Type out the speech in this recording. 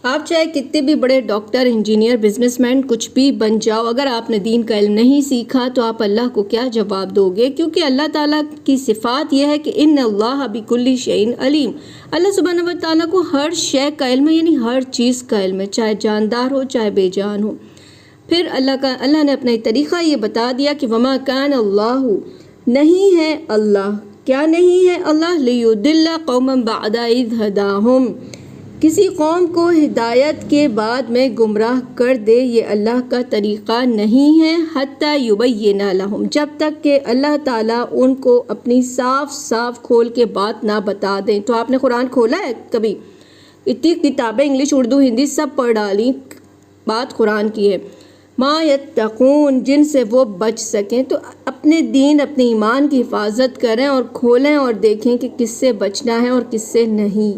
आप चाहे कितने भी बड़े डॉक्टर, इंजीनियर, बिजनेसमैन कुछ भी बन जाओ, अगर आपने दीन का इल्म नहीं सीखा तो आप अल्लाह को क्या जवाब दोगे? क्योंकि अल्लाह ताला की सिफ़ात यह है कि इन्नल्लाह बिकुल्लि शैइन अलीम। अल्लाह सुब्हानहू व तआला को हर शय का इल्म है, यानी हर चीज़ का इल्म है, चाहे जानदार हो चाहे बेजान हो। फिर अल्लाह ने अपना तरीक़ा ये बता दिया कि वमा कान अल्लाहु, नहीं है अल्लाह, क्या नहीं है अल्लाह, लियुदिल्ला कौमन बअदा इज़ हदाहुम, किसी कौम को हिदायत के बाद में गुमराह कर दे, ये अल्लाह का तरीक़ा नहीं है। हत्ता युबय्यिना लहुम, जब तक कि अल्लाह ताला उनको अपनी साफ साफ खोल के बात ना बता दें। तो आपने कुरान खोला है कभी? इतनी किताबें इंग्लिश, उर्दू, हिंदी सब पढ़ डाली, बात कुरान की है। मा यत्तकून, जिनसे वो बच सकें। तो अपने दीन, अपने ईमान की हिफाजत करें और खोलें और देखें कि किससे बचना है और किससे नहीं।